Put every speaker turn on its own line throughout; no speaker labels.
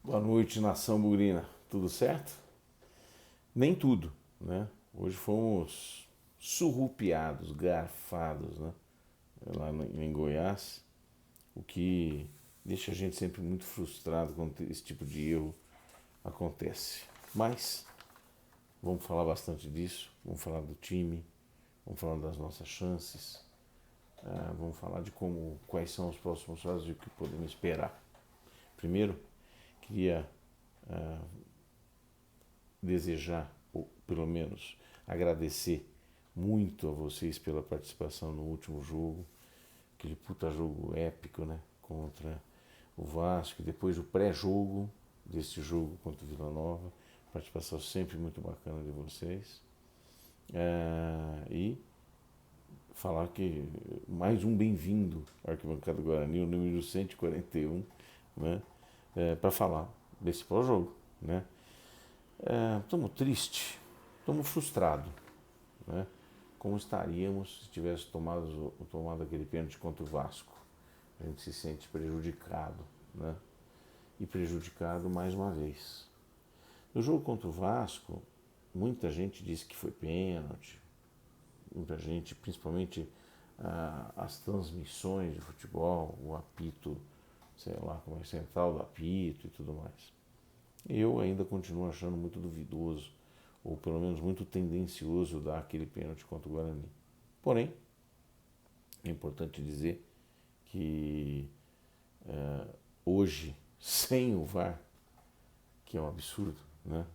Boa noite, nação bugrina. Tudo certo? Nem tudo, né? Hoje fomos surrupiados, garfados, né? Lá em Goiás, o que deixa a gente sempre muito frustrado quando esse tipo de erro acontece. Mas vamos falar bastante disso, vamos falar do time, vamos falar das nossas chances, vamos falar de quais são os próximos passos e o que podemos esperar. Primeiro, queria desejar, ou pelo menos agradecer muito a vocês pela participação no último jogo, aquele puta jogo épico, né? Contra o Vasco, e depois o pré-jogo desse jogo contra o Vila Nova. Participação sempre muito bacana de vocês. E falar que mais um bem-vindo ao Arquibancada Guarani, o número 141, né? Para falar desse pós-jogo, né? Estamos tristes, estamos frustrados, né? Como estaríamos se tivesse tomado aquele pênalti contra o Vasco. A gente se sente prejudicado, né? E prejudicado mais uma vez. No jogo contra o Vasco, muita gente disse que foi pênalti, muita gente, principalmente as transmissões de futebol, o apito, sei lá, como é central do apito e tudo mais. Eu ainda continuo achando muito duvidoso, ou pelo menos muito tendencioso, dar aquele pênalti contra o Guarani. Porém, é importante dizer que hoje, sem o VAR, que é um absurdo, né?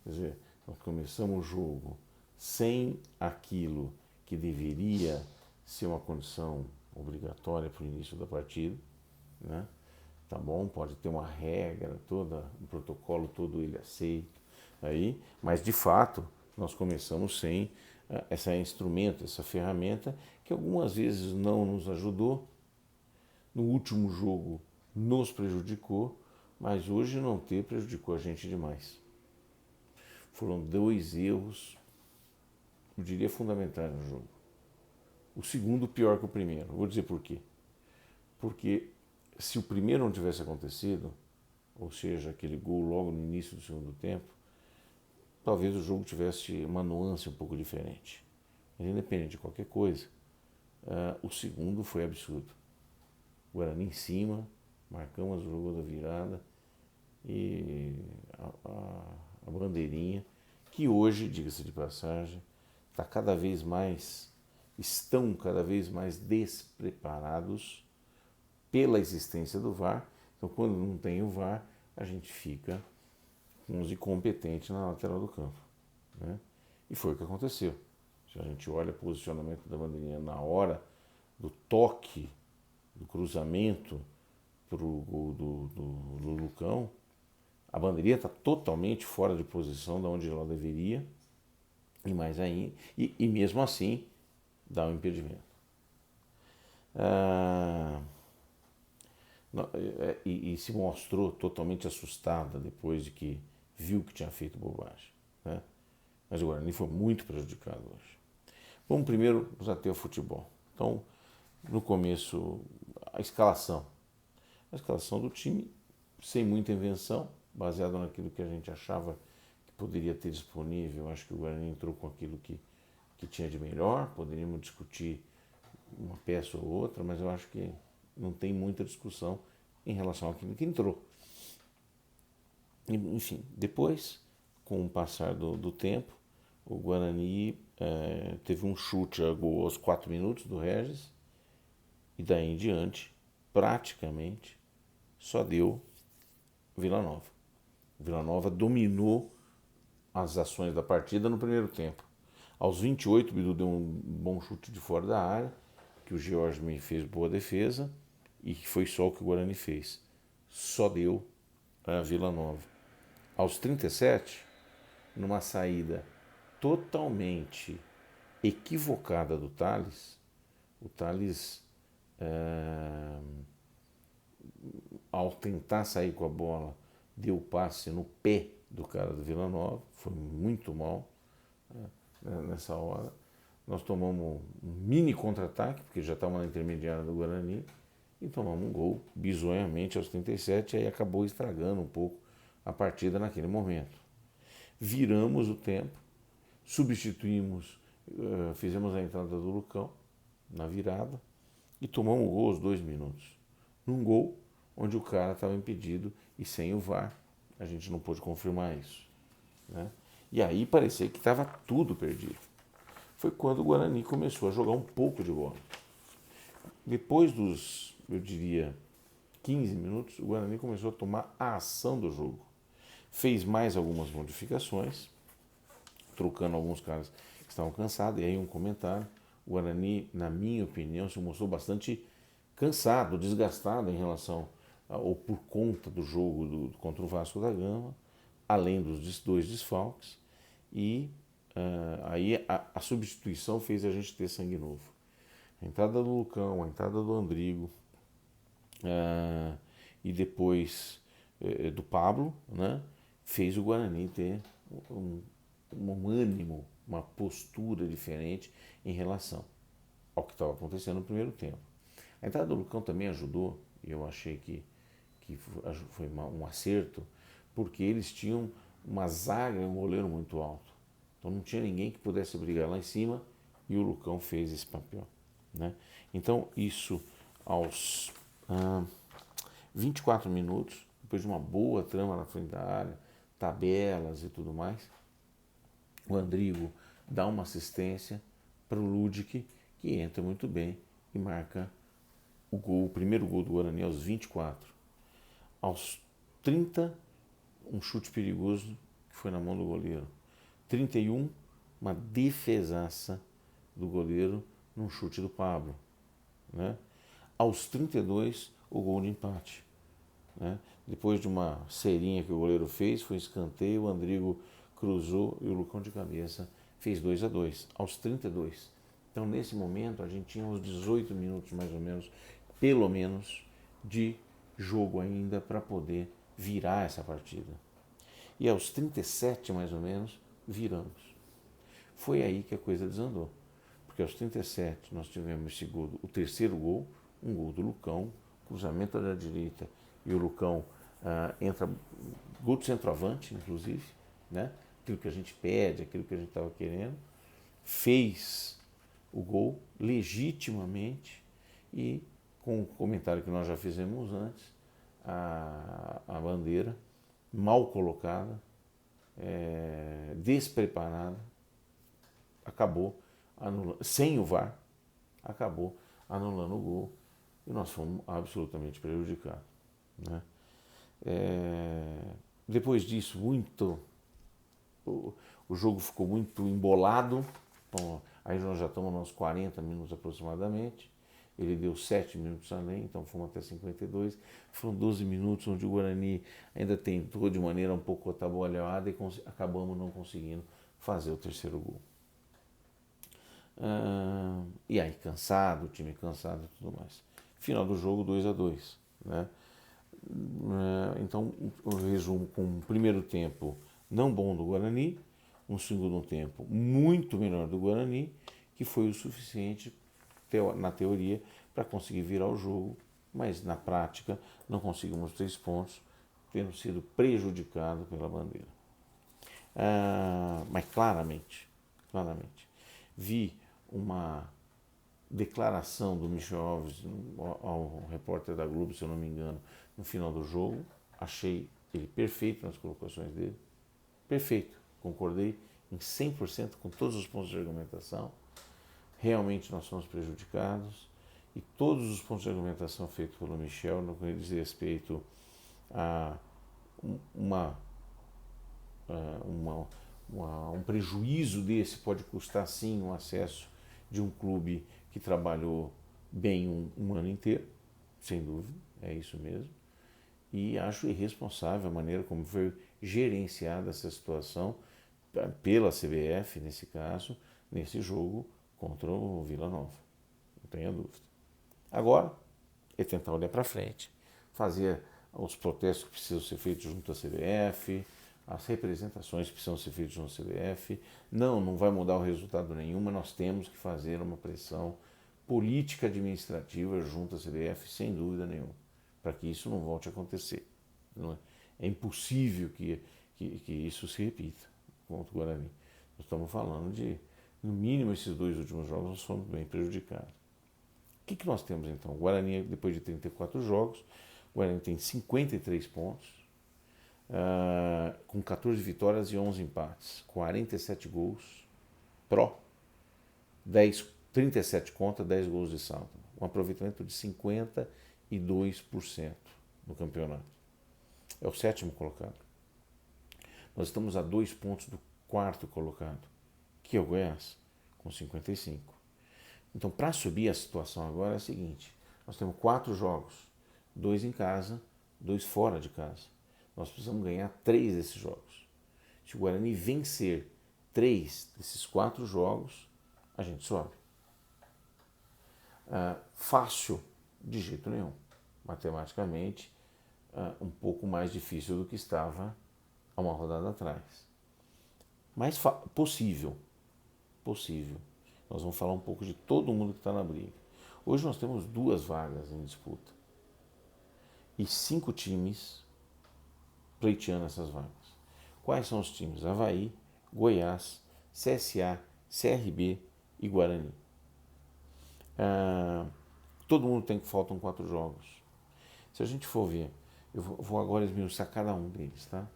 Quer dizer, nós começamos o jogo sem aquilo que deveria ser uma condição obrigatória para o início da partida, né? Tá bom, pode ter uma regra toda, um protocolo todo ele aceito aí, mas de fato nós começamos sem esse instrumento, essa ferramenta que algumas vezes não nos ajudou, no último jogo nos prejudicou, mas hoje não ter prejudicou a gente demais. Foram dois erros, eu diria, fundamentais no jogo. O segundo pior que o primeiro. Vou dizer por quê. Porque se o primeiro não tivesse acontecido, ou seja, aquele gol logo no início do segundo tempo, talvez o jogo tivesse uma nuance um pouco diferente. Mas independente de qualquer coisa, o segundo foi absurdo. O Guarani em cima, marcamos o jogo da virada e a bandeirinha, que hoje, diga-se de passagem, estão cada vez mais despreparados pela existência do VAR. Então, quando não tem o VAR, a gente fica com os incompetentes na lateral do campo, né? E foi o que aconteceu. Se a gente olha o posicionamento da bandeirinha na hora do toque, do cruzamento para o gol do Lucão, a bandeirinha está totalmente fora de posição de onde ela deveria, e mais ainda, e mesmo assim dá um impedimento. E se mostrou totalmente assustada depois de que viu que tinha feito bobagem, né? Mas o Guarani foi muito prejudicado hoje. Vamos primeiro nos ater ao futebol. Então, no começo, a escalação. A escalação do time, sem muita invenção, baseado naquilo que a gente achava que poderia ter disponível. Acho que o Guarani entrou com aquilo que tinha de melhor. Poderíamos discutir uma peça ou outra, mas eu acho que não tem muita discussão em relação àquilo que entrou. Enfim, depois, com o passar do tempo, o Guarani teve um chute a gol aos 4 minutos do Regis, e daí em diante, praticamente, só deu Vila Nova. Vila Nova dominou as ações da partida no primeiro tempo. Aos 28, o Bidu deu um bom chute de fora da área, que o George me fez boa defesa, e que foi só o que o Guarani fez. Só deu a Vila Nova. Aos 37, numa saída totalmente equivocada do Thales, o Thales, ao tentar sair com a bola, deu passe no pé do cara do Vila Nova, foi muito mal, nessa hora. Nós tomamos um mini contra-ataque, porque já estávamos na intermediária do Guarani, e tomamos um gol bizonhamente aos 37, aí acabou estragando um pouco a partida naquele momento. Viramos o tempo, substituímos, fizemos a entrada do Lucão na virada e tomamos o gol aos 2 minutos. Num gol onde o cara estava impedido e sem o VAR, a gente não pôde confirmar isso, né? E aí parecia que estava tudo perdido. Foi quando o Guarani começou a jogar um pouco de bola. Depois dos, eu diria, 15 minutos, o Guarani começou a tomar a ação do jogo. Fez mais algumas modificações, trocando alguns caras que estavam cansados. E aí um comentário, o Guarani, na minha opinião, se mostrou bastante cansado, desgastado em relação, ou por conta do jogo contra o Vasco da Gama, além dos 2 desfalques. E aí a substituição fez a gente ter sangue novo. A entrada do Lucão, a entrada do Andrigo, e depois do Pablo, né, fez o Guarani ter um ânimo, uma postura diferente em relação ao que estava acontecendo no primeiro tempo. A entrada do Lucão também ajudou, e eu achei que foi um acerto, porque eles tinham uma zaga e um goleiro muito alto. Então não tinha ninguém que pudesse brigar lá em cima, e o Lucão fez esse papel, né? Então isso aos 24 minutos, depois de uma boa trama na frente da área, tabelas e tudo mais, o Andrigo dá uma assistência para o Ludic, que entra muito bem e marca o primeiro gol do Guarani aos 24. Aos 30, um chute perigoso que foi na mão do goleiro. 31, uma defesaça do goleiro num chute do Pablo, né? Aos 32, o gol de empate, né? Depois de uma cerinha que o goleiro fez, foi escanteio, o Andrigo cruzou e o Lucão de cabeça fez 2-2, aos 32. Então, nesse momento, a gente tinha uns 18 minutos, mais ou menos, pelo menos, de jogo ainda para poder virar essa partida. E aos 37, mais ou menos, viramos. Foi aí que a coisa desandou. Porque aos 37 nós tivemos o terceiro gol, um gol do Lucão, cruzamento da direita, e o Lucão entra, gol do centroavante, inclusive, né? Aquilo que a gente pede, aquilo que a gente estava querendo, fez o gol legitimamente e, com o comentário que nós já fizemos antes, a bandeira mal colocada, despreparada, acabou anulando, sem o VAR, acabou anulando o gol e nós fomos absolutamente prejudicados, né? Depois disso, o jogo ficou muito embolado. Bom, aí nós já estamos nos 40 minutos aproximadamente. Ele deu 7 minutos além, então fomos até 52. Foram 12 minutos onde o Guarani ainda tentou de maneira um pouco atabalhoada e acabamos não conseguindo fazer o terceiro gol. E aí, cansado, o time cansado e tudo mais. Final do jogo, 2-2, né? Então, eu resumo com um primeiro tempo não bom do Guarani, um segundo tempo muito melhor do Guarani, que foi o suficiente, na teoria, para conseguir virar o jogo, mas na prática não conseguimos 3 pontos, tendo sido prejudicado pela bandeira. Mas claramente, vi uma declaração do Michel Alves ao repórter da Globo, se eu não me engano, no final do jogo. Achei ele perfeito nas colocações dele. Perfeito. Concordei em 100% com todos os pontos de argumentação. Realmente nós somos prejudicados e todos os pontos de argumentação feitos pelo Michel no que diz respeito a um prejuízo desse pode custar sim o acesso de um clube que trabalhou bem um ano inteiro, sem dúvida, é isso mesmo. E acho irresponsável a maneira como foi gerenciada essa situação pela CBF, nesse caso, nesse jogo contra o Vila Nova. Não tenha dúvida. Agora, é tentar olhar para frente, fazer os protestos que precisam ser feitos junto à CBF, as representações que precisam ser feitas junto à CBF. Não vai mudar o resultado nenhum, mas nós temos que fazer uma pressão política administrativa junto à CBF, sem dúvida nenhuma, para que isso não volte a acontecer. Não é? É impossível que isso se repita contra o Guarani. Nós estamos falando de, no mínimo, esses 2 últimos jogos nós fomos bem prejudicados. O que nós temos então? O Guarani, depois de 34 jogos, o Guarani tem 53 pontos, com 14 vitórias e 11 empates, 47 gols, pró, 37 contra, 10 gols de saldo. Um aproveitamento de 52% no campeonato. É o 7º colocado. Nós estamos a 2 pontos do 4º colocado, que é o Goiás, com 55. Então, para subir, a situação agora é a seguinte: nós temos 4 jogos, 2 em casa, 2 fora de casa. Nós precisamos ganhar 3 desses jogos. Se o Guarani vencer 3 desses 4 jogos, a gente sobe. Fácil, de jeito nenhum. Matematicamente, um pouco mais difícil do que estava há uma rodada atrás. Mas possível. Possível. Nós vamos falar um pouco de todo mundo que está na briga. Hoje nós temos 2 vagas em disputa. E 5 times pleiteando essas vagas. Quais são os times? Avaí, Goiás, CSA, CRB e Guarani. Todo mundo tem que faltam 4 jogos. Se a gente for ver, eu vou agora esmiuçar cada um deles, tá?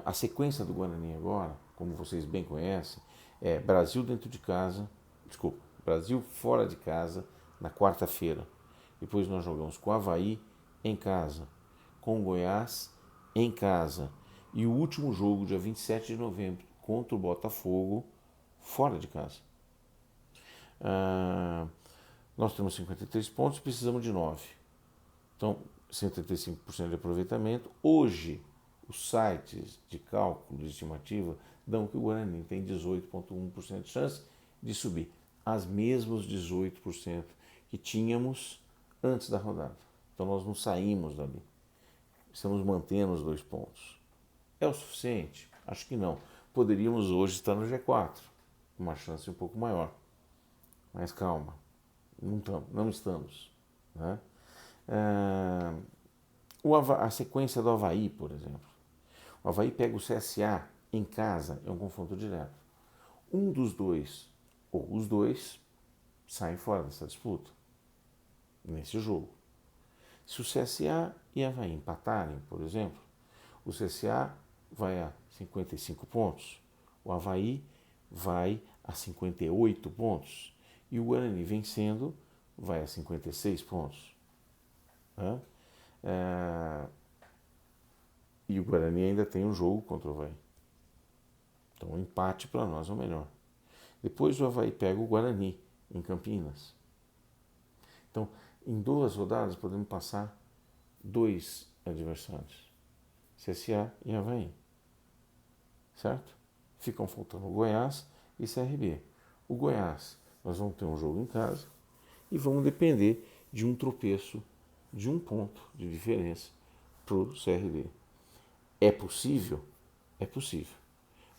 A sequência do Guarani agora, como vocês bem conhecem, é Brasil dentro de casa, Brasil fora de casa na quarta-feira. Depois nós jogamos com o Avaí em casa, com o Goiás em casa e o último jogo, dia 27 de novembro, contra o Botafogo, fora de casa. Nós temos 53 pontos, precisamos de 9. Então, 75% de aproveitamento. Hoje, os sites de cálculo de estimativa dão que o Guarani tem 18,1% de chance de subir, as mesmos 18% que tínhamos antes da rodada. Então nós não saímos dali. Estamos mantendo os 2 pontos. É o suficiente? Acho que não. Poderíamos hoje estar no G4, uma chance um pouco maior. Mas calma, não estamos. Né? A sequência do Avaí, por exemplo. O Avaí pega o CSA em casa, é um confronto direto. Um dos 2, ou os 2, saem fora dessa disputa, nesse jogo. Se o CSA e o Avaí empatarem, por exemplo, o CSA vai a 55 pontos, o Avaí vai a 58 pontos e o Guarani vencendo vai a 56 pontos. Né? E o Guarani ainda tem um jogo contra o Avaí. Então, um empate para nós é o melhor. Depois o Avaí pega o Guarani em Campinas. Então, em 2 rodadas podemos passar 2 adversários, CSA e Avaí. Certo? Ficam faltando o Goiás e CRB. O Goiás, nós vamos ter um jogo em casa e vamos depender de um tropeço de 1 ponto de diferença para o CRB. É possível? É possível.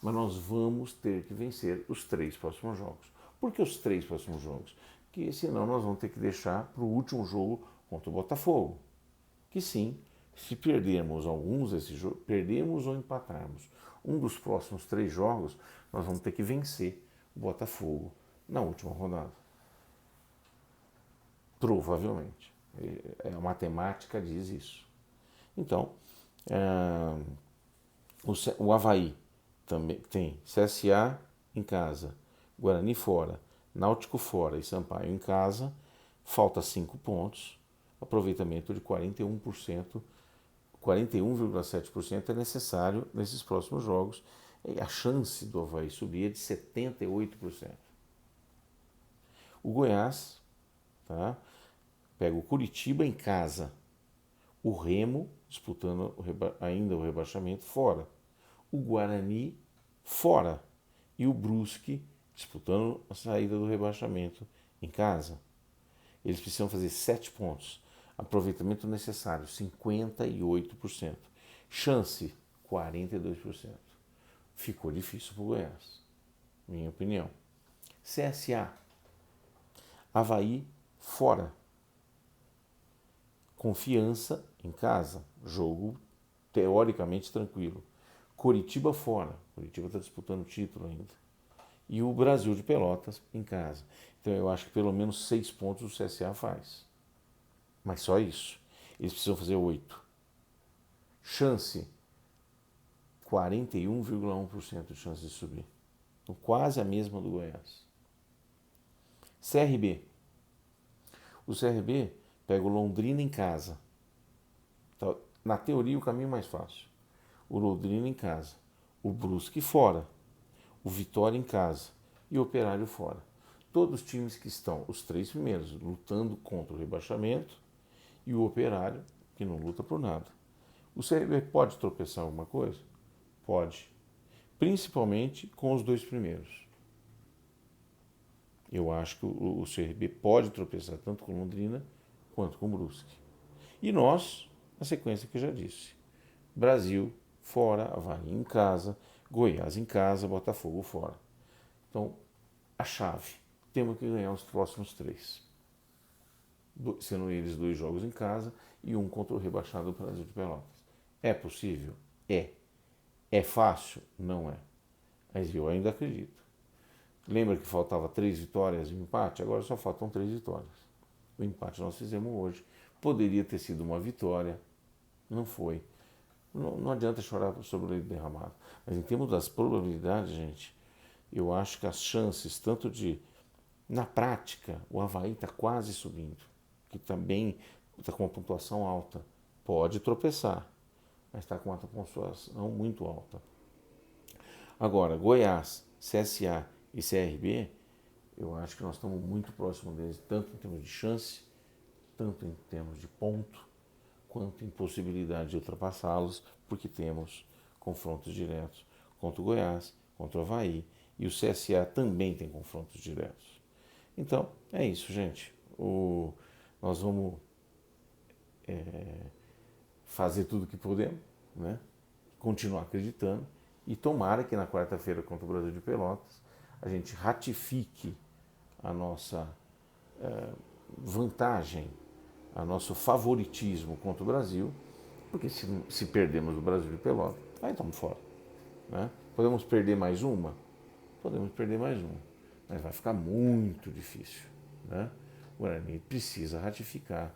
Mas nós vamos ter que vencer os 3 próximos jogos. Por que os 3 próximos jogos? Porque senão nós vamos ter que deixar para o último jogo contra o Botafogo. Que sim, se perdermos alguns desses jogos, perdemos ou empatarmos um dos próximos 3 jogos, nós vamos ter que vencer o Botafogo na última rodada. Provavelmente. A matemática diz isso. Então, o Avaí também tem CSA em casa, Guarani fora, Náutico fora e Sampaio em casa, falta 5 pontos, aproveitamento de 41%, 41,7% é necessário nesses próximos jogos, e a chance do Avaí subir é de 78%. O Goiás, tá, pega o Curitiba em casa, o Remo disputando ainda o rebaixamento fora, o Guarani fora e o Brusque disputando a saída do rebaixamento em casa. Eles precisam fazer 7 pontos. Aproveitamento necessário, 58%. Chance, 42%. Ficou difícil para o Goiás, minha opinião. CSA, Avaí fora. Confiança em casa, Jogo teoricamente tranquilo. Coritiba fora. Coritiba está disputando o título ainda. E o Brasil de Pelotas em casa. Então eu acho que pelo menos 6 pontos o CSA faz. Mas só isso. Eles precisam fazer 8. Chance, 41,1% de chance de subir. Então, quase a mesma do Goiás. CRB. O CRB pega o Londrina em casa. Então, na teoria, o caminho mais fácil. O Londrina em casa. O Brusque fora. O Vitória em casa. E o Operário fora. Todos os times que estão, os 3 primeiros, lutando contra o rebaixamento. E o Operário, que não luta por nada. O CRB pode tropeçar alguma coisa? Pode. Principalmente com os 2 primeiros. Eu acho que o CRB pode tropeçar tanto com Londrina quanto com Brusque. E nós, na sequência que eu já disse. Brasil fora, Avaí em casa, Goiás em casa, Botafogo fora. Então, a chave. Temos que ganhar os próximos 3. Sendo eles 2 jogos em casa e um contra o rebaixado do Brasil de Pelotas. É possível? É. É fácil? Não é. Mas eu ainda acredito. Lembra que faltava 3 vitórias e um empate? Agora só faltam 3 vitórias. O empate nós fizemos hoje. Poderia ter sido uma vitória. Não foi. Não adianta chorar sobre o leite derramado. Mas em termos das probabilidades, gente, eu acho que as chances, tanto de... Na prática, o Avaí está quase subindo. Que também está com uma pontuação alta. Pode tropeçar, mas está com uma pontuação muito alta. Agora, Goiás, CSA e CRB, eu acho que nós estamos muito próximos deles, tanto em termos de chance, tanto em termos de ponto, quanto em possibilidade de ultrapassá-los, porque temos confrontos diretos contra o Goiás, contra o Avaí, e o CSA também tem confrontos diretos. Então, é isso, gente. Nós vamos fazer tudo o que podemos, né? Continuar acreditando, e tomara que na quarta-feira contra o Brasil de Pelotas a gente ratifique a nossa vantagem, a nosso favoritismo contra o Brasil, porque se perdermos o Brasil de Pelotas, aí estamos fora. Né? Podemos perder mais uma? Podemos perder mais uma, mas vai ficar muito difícil. Né? O Guarani precisa ratificar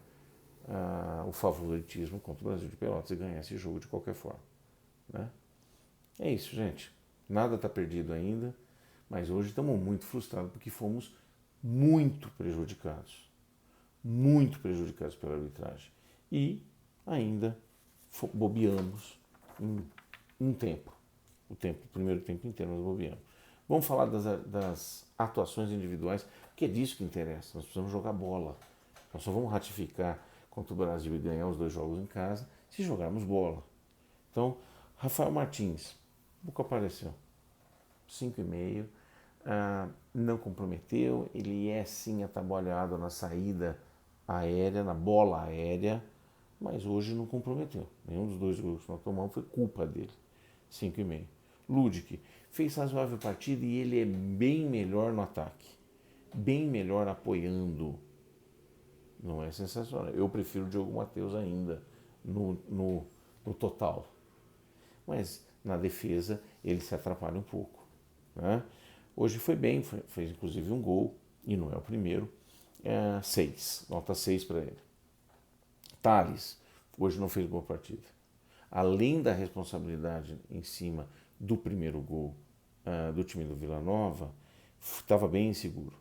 o favoritismo contra o Brasil de Pelotas e ganhar esse jogo de qualquer forma. Né? É isso, gente. Nada está perdido ainda, mas hoje estamos muito frustrados porque fomos muito prejudicados pela arbitragem. E ainda bobeamos em um tempo. O primeiro tempo inteiro nós bobeamos. Vamos falar das atuações individuais, que é disso que interessa. Nós precisamos jogar bola. Nós só vamos ratificar contra o Brasil e ganhar os 2 jogos em casa se jogarmos bola. Então, Rafael Martins, pouco apareceu. 5,5. Não comprometeu. Ele é sim atabalhado na saída aérea, na bola aérea, mas hoje não comprometeu. Nenhum dos 2 gols que nós tomamos foi culpa dele. 5,5. Ludic fez razoável partida e ele é bem melhor no ataque. Bem melhor apoiando. Não é sensacional. Eu prefiro o Diogo Matheus ainda no total. Mas na defesa ele se atrapalha um pouco. Né? Hoje foi bem, fez inclusive um gol, e não é o primeiro. 6, nota 6 para ele. Thales, hoje não fez boa partida. Além da responsabilidade em cima do primeiro gol do time do Vila Nova, estava bem inseguro.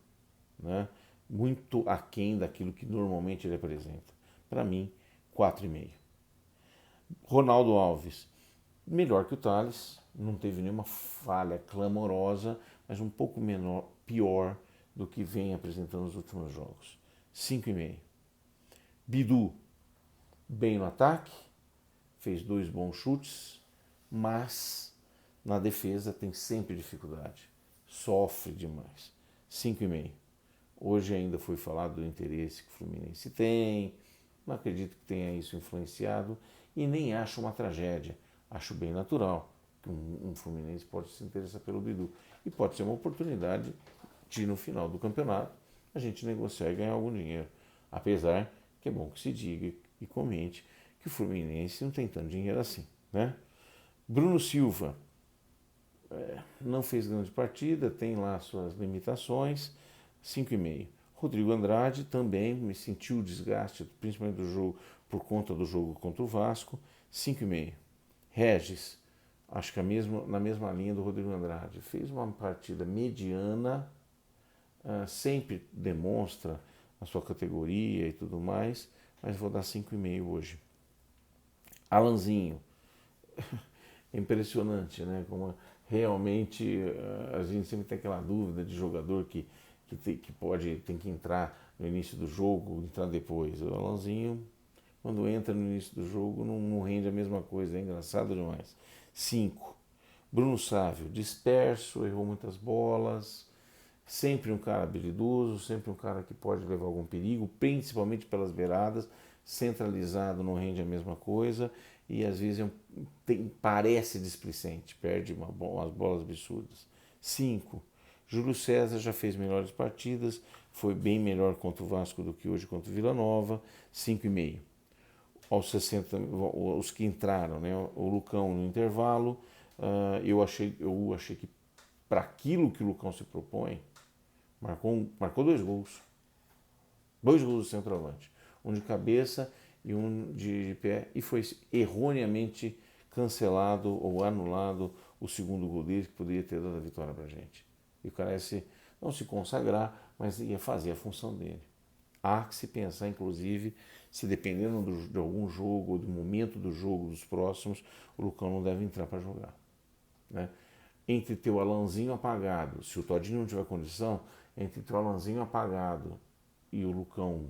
Né? Muito aquém daquilo que normalmente ele apresenta. Para mim, 4,5. Ronaldo Alves, melhor que o Thales, não teve nenhuma falha clamorosa, mas um pouco pior do que vem apresentando nos últimos jogos. 5,5. Bidu, bem no ataque, fez 2 bons chutes, mas na defesa tem sempre dificuldade, sofre demais. 5,5. Hoje ainda foi falado do interesse que o Fluminense tem, não acredito que tenha isso influenciado e nem acho uma tragédia, acho bem natural que um Fluminense pode se interessar pelo Bidu e pode ser uma oportunidade de no final do campeonato a gente negociar e ganhar algum dinheiro, apesar que é bom que se diga e comente que o Fluminense não tem tanto dinheiro assim, né? Bruno Silva não fez grande partida, tem lá suas limitações, 5,5. Rodrigo Andrade também me sentiu o desgaste, principalmente do jogo, por conta do jogo contra o Vasco, 5,5. Regis, acho que na mesma linha do Rodrigo Andrade, fez uma partida mediana, sempre demonstra a sua categoria e tudo mais, mas vou dar 5,5 hoje. Alanzinho, é impressionante, né? Como realmente a gente sempre tem aquela dúvida de jogador que tem que entrar no início do jogo, entrar depois. O Alanzinho, quando entra no início do jogo, não rende a mesma coisa, é engraçado demais. 5. Bruno Sávio, disperso, errou muitas bolas, sempre um cara habilidoso, sempre um cara que pode levar algum perigo, principalmente pelas beiradas, centralizado não rende a mesma coisa e às vezes parece displicente, perde umas bolas absurdas. 5. Júlio César já fez melhores partidas, foi bem melhor contra o Vasco do que hoje contra o Vila Nova, 5,5. Aos 60, os que entraram, né? O Lucão no intervalo, eu achei que para aquilo que o Lucão se propõe, marcou 2 gols. 2 gols do centroavante. Um de cabeça e um de pé. E foi erroneamente cancelado ou anulado o segundo gol dele, que poderia ter dado a vitória pra gente. E o cara não se consagrar, mas ia fazer a função dele. Há que se pensar, inclusive, se dependendo de algum jogo ou do momento do jogo, dos próximos, o Lucão não deve entrar para jogar, né? Entre ter o Alanzinho apagado, se o Todinho não tiver condição, entre ter o Alanzinho apagado e o Lucão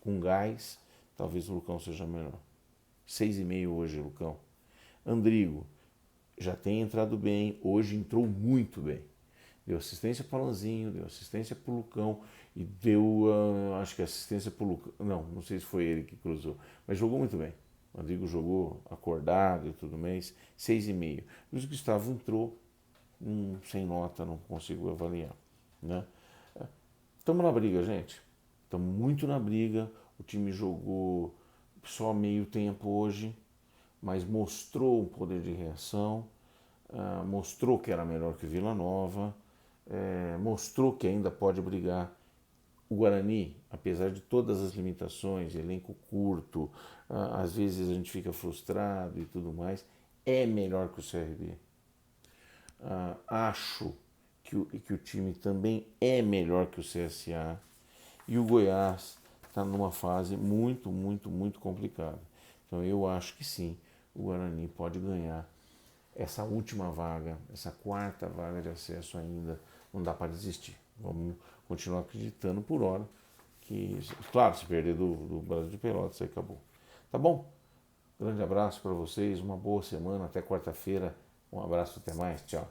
com gás, talvez o Lucão seja melhor. 6,5 hoje, Lucão. Andrigo, já tem entrado bem, hoje entrou muito bem. Deu assistência para o Alanzinho, deu assistência para o Lucão e deu, acho que assistência para o Lucão. Não sei se foi ele que cruzou, mas jogou muito bem. O Andrigo jogou acordado e tudo mais, 6,5. Luiz Gustavo entrou sem nota, não consigo avaliar, né? Estamos na briga, gente. Estamos muito na briga. O time jogou só meio tempo hoje, mas mostrou um poder de reação, mostrou que era melhor que o Vila Nova, mostrou que ainda pode brigar. O Guarani, apesar de todas as limitações, elenco curto, às vezes a gente fica frustrado e tudo mais, é melhor que o CRB. Acho que o time também é melhor que o CSA. E o Goiás está numa fase muito, muito, muito complicada. Então eu acho que sim, o Guarani pode ganhar essa última vaga, essa 4ª vaga de acesso ainda. Não dá para desistir. Vamos continuar acreditando por hora. Que, claro, se perder do Brasil de Pelotas, aí acabou. Tá bom? Grande abraço para vocês, uma boa semana, até quarta-feira. Um abraço, até mais, tchau.